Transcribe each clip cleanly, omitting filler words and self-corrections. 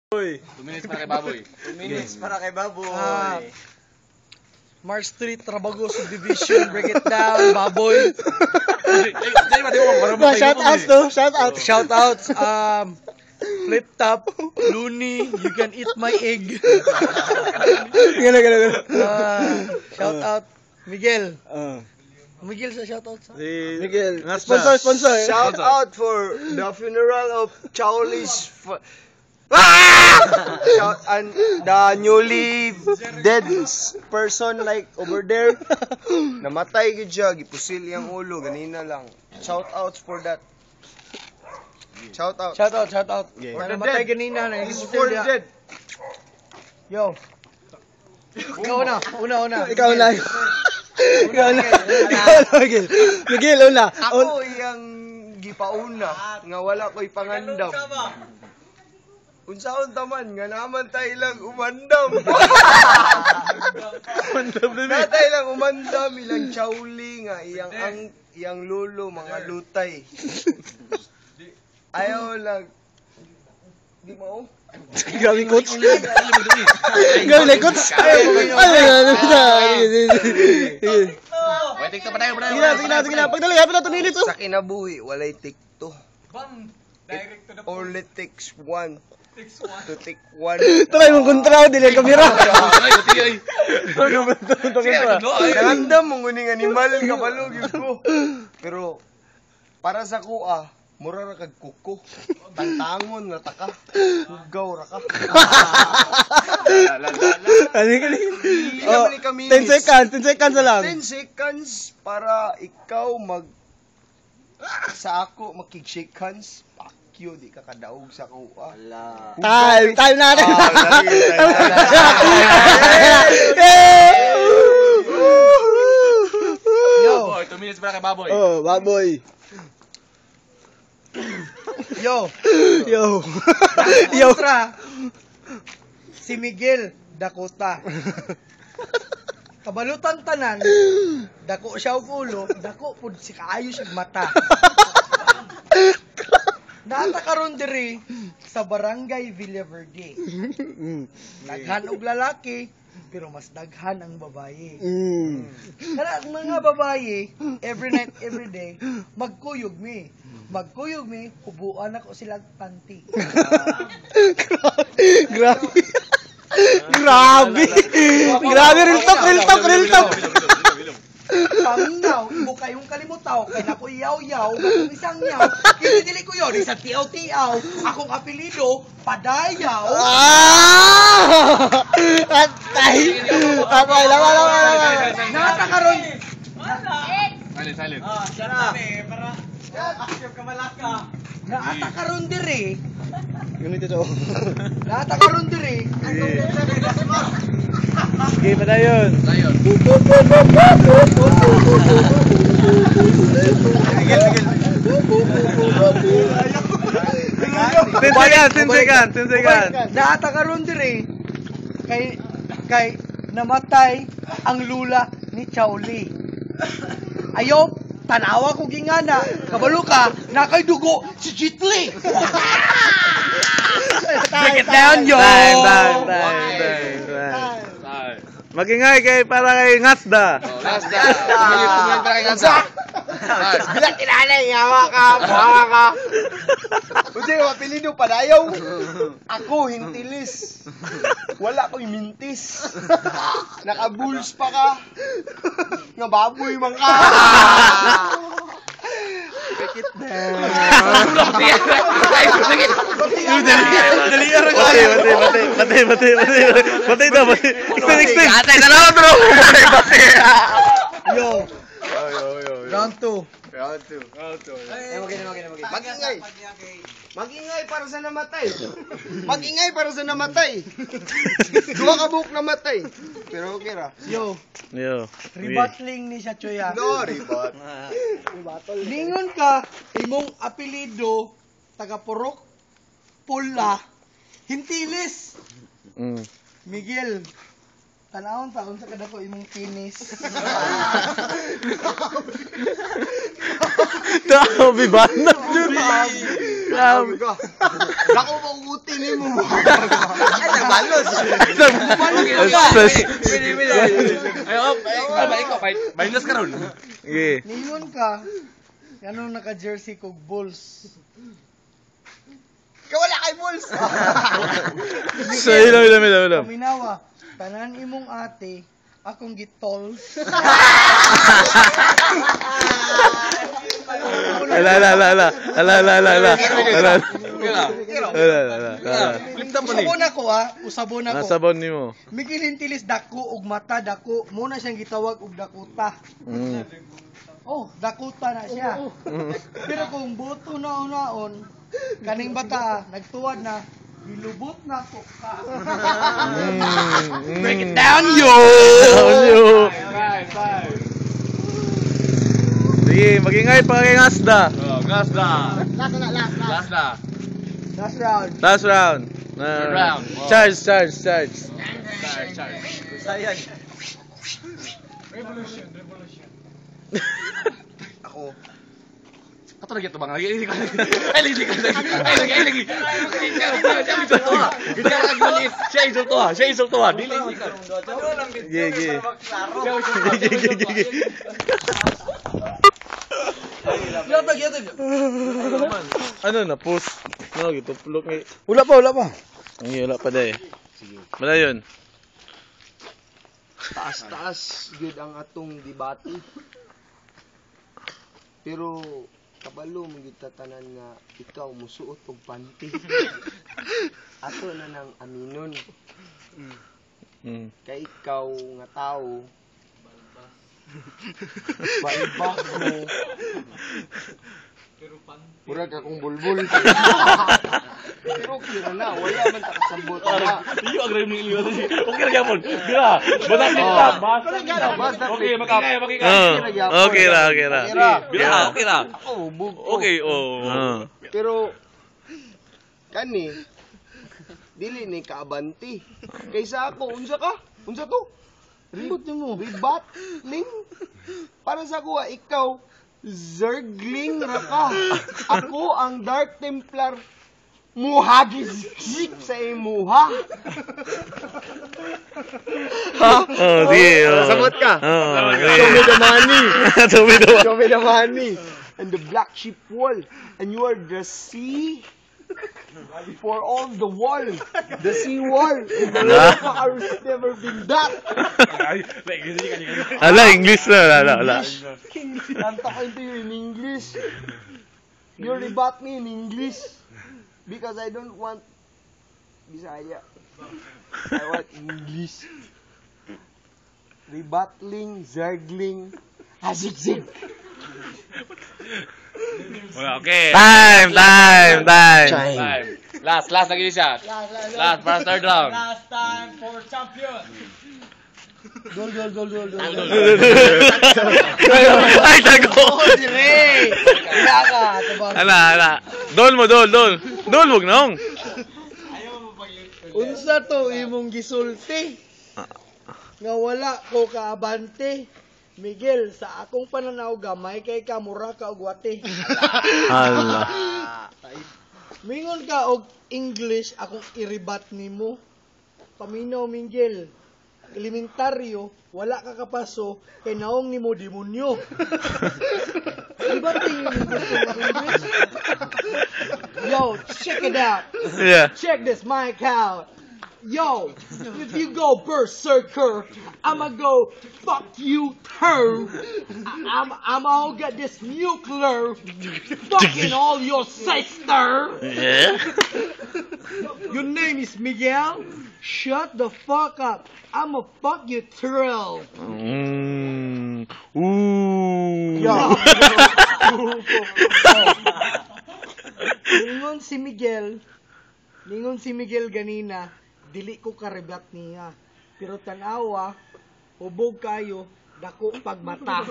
Uy. 2 minutes para kay Baboy. 2 minutes para kay Baboy. March Street, Trabago, Subdivision, Break It Down, Baboy. Shoutouts to, shoutouts. Shoutouts, Flip Top, Looney, You Can Eat My Egg. Gala. Shoutout, Miguel. Miguel sa shoutout sa? Miguel. Sponsor. Shout out for the funeral of Chowli's and the newly dead person like over there. Namatay gid siya, gipusil yang ulo ganina lang. Shout outs for that. Shout out. Shoutout. For Na the namatay dead. ganina na. This is for the dead. Yo. Ikaw una. Ikaw na. Miguel, una. Ako iyang gipauna nga wala ko'y pangandam. Unsaon taman nga naman tayo lang umandam. Natay lang umandam ilang Chowli nga iyang lolo mga lutay. Ayaw lang. Di mo? Grabe coach. Waiting ka pa tayo, bro. Sige na. Pagdali, happy na 2 minutes. Sa kinabuhi, walay tikto. It only takes one to take one. Try mong kontra, dili kamera. Nangandam mong uning animal nga palugid ko. Pero para sa kuha, mura ra kag kuko. Tantangon na taka. Hugaw ra ka. Ano kami 10 seconds na lang. 10 seconds para ikaw sa ako makig-shake hands. Fuck you, di ka kadaog sa kuha. Time natin. Yo. 2 minutes para kay Baboy. Oh, Baboy. Yo. Kontra. Si Miguel Dakota. Kabalutan tanan, dako siya og ulo, dako pud si kaayo siya mata. Nata karon diri sa barangay Villaverde. Daghan og lalaki, pero mas daghan ang babaye. Kana ang mga babaye, every night, every day, magkuyog mi, hubuan ako silang panty. Grabe, real talk. Paminaw, ibo kayong kalimutaw, kay nako iyaw-yaw, akong isang yaw, dili ko yun, isang tiyaw-tiyaw, akong apelido, Padayaw. Atay, lama. Nakakaroon. Silent. Nakakaroon diri. Ganito to. Nakakaroon diri. Okay, padayon. Tayo. Ten seconds. Nakakaroon diri. Kay namatay ang lula ni Chowli. Ayo, tanawa ko gingana. Kabalo ka, nakay dugo si Chitli. Break it down, yo. Time. Magingay kay para kay Ngasda. Last na. 2 minutes para kay Gansa. Bila tinanay, yawa ka. Uy, apelido Padayaw. Ako, hintilis. Wala ko'y mintis. Naka-bulls pa ka. Nga baboy man ka. Extend. Atay na lang, bro. Yo. Round 2. Magingay para sa namatay. Dua ka buhok namatay. Pero okay ra. Yo. Rebattling ni siya, Choya. No, ribat. Lingon ka, imong apelido, taga-purok, pula, hintilis. Miguel, tanawon taon sa kadako imong kinis. Tao, bibanat. Dako pa ugutin ni mo. Ay, nagbalos. Ikaw, minus ka ron. Sige. Ningon ka, ganun naka-jersey kog Bulls. Wala kay balls. So, ilam. Paminawa, tanan imong ate, akong gitol. Ala. Usabon ako ha, usabon ako. Nasabon ni mo. Miguel Hintilis dako ug mata dako, muna siyang gitawag og dakuta. Oh, dakuta na siya. Pero kung buto na unaon, kaning bata nagtuwad na, gilubot na ko ka. Break it Down yo! Sige, magingay pa kay Ngasda. Last na. Last round. Last round. Third round. Charge. Charge. Ako. Kato lagi ito bang? Lagi. Siya isulto ha. Dili. Gigi. Ano na post? No, gitu peluk ni. Wala pa. Ay, wala pa dai. Wala yun. Taas-taas gud ang atong debate. Pero kabalo mo gid tatanan nga ikaw musuot og panty. Ato na nang aminon kay ikaw nga tao. Balbak mo. Murag akong bulbul. Pero kira na, wala man takasambot na. Iyo agray mo iliyo. Okay ra gyapon. Dira. Basta kita. Basta Okay, makikaya. Okay ra. Dira, okay ra. Ako, bug. Okay, oh. Pero kani dili ni kaabanti. Kaysa ako, unsa ka? Unsa to? Ribot mo. Ribat ling. Para sa kuha ikaw Zergling ra ka. Ako ang Dark Templar muhagis sa imuha. Oh, sige. Sagot ka. Show me the money. Show me the money. And the black sheep wall. And you are the sea for all the wall. The sea wall. And the Lord has never been that. Ala, English na. Ala. Kanta ko into you in English. You rebut me in English. Because I don't want Bisaya. I want English. Rebattling, zergling, hazig-zig. Okay. Time. Last lagi siya. Last para third round. Last time for champion. Gol. Ay, tago. Dire. Wala ka. Ala. Dol mo. Dol, wag naong. Unsa to imong gisulti? Nga wala ko kaabante. Miguel, sa akong pananaw gamay kay ka mura ka og wate. Ala. Mingon ka og English akong iribat nimo. Paminaw Miguel. Elementaryo, wala ka kapaso kay naong nimo demonyo. Diba tingin mo gusto mag-English? Yo, check it out. Yeah. Check this mic out. Yo, if you go berserker, I'ma go fuck you too. I'ma get this nuclear fucking all your sister. Yeah. Your name is Miguel? Shut the fuck up. I'ma fuck you thrill. Ooh. Yo. Ningon si Miguel ganina, dili ko karebat niya. Pero tanawa, hubog kayo, dako pagmata.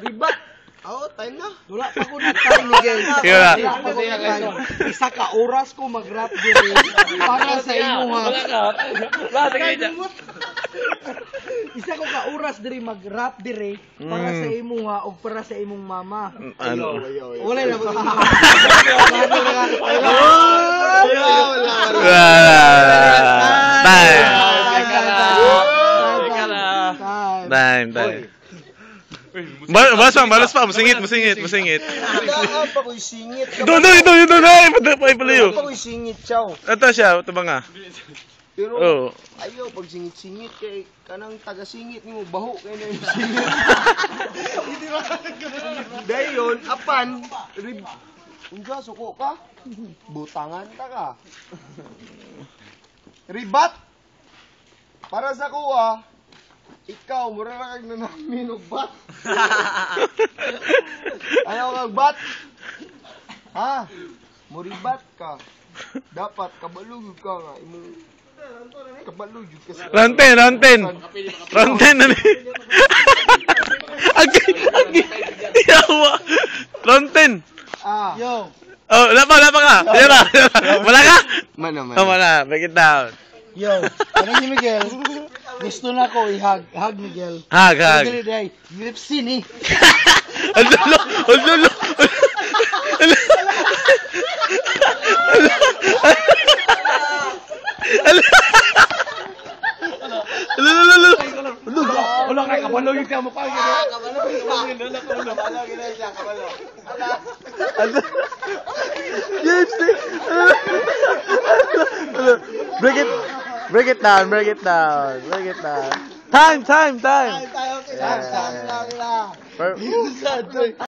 Ribat. Oh, time na. Wala pa ko na-time, Miguel. Yeah. Wala pa ko na-time. Isa ka oras ko mag-rap diri para sa imo ha. Wala ka. Last lagi siya. Isa ko ka oras diri mag-rap diri para sa imuha o para sa imong mama. Ano? Wala na ba? Time. Balas pa, masingit. Daan pa ko'y singit. Ito, ay palayo. Pa ko'y singit, chow. Ito siya, ito ba nga? Pero, Oo. ayaw, pag singit-singit kay kanang taga-singit ni mo, baho kayo na yung singit. Dahil yun, apan, unja, suko ka? Butangan ka. Ribat! Para sa kuha, ikaw, mura na kag nanamin og bat. Ayaw kag bat. Ha? Muribat ka. Dapat kabalugod ka nga. Kabalugod ka sa... Ranten na ni. Agi. Yawa. Ranten. Yo. Oh, lapa ka. Wala ka? Mana. Oh, wala. Break it down. Yo. Ano si Miguel? Gusto na ko i-hug. Hug Miguel. Hug. Dili day. Lipsin eh. Lolo. Wala ka, kabalogin ka mo pa. Break it down. Time. Tayo.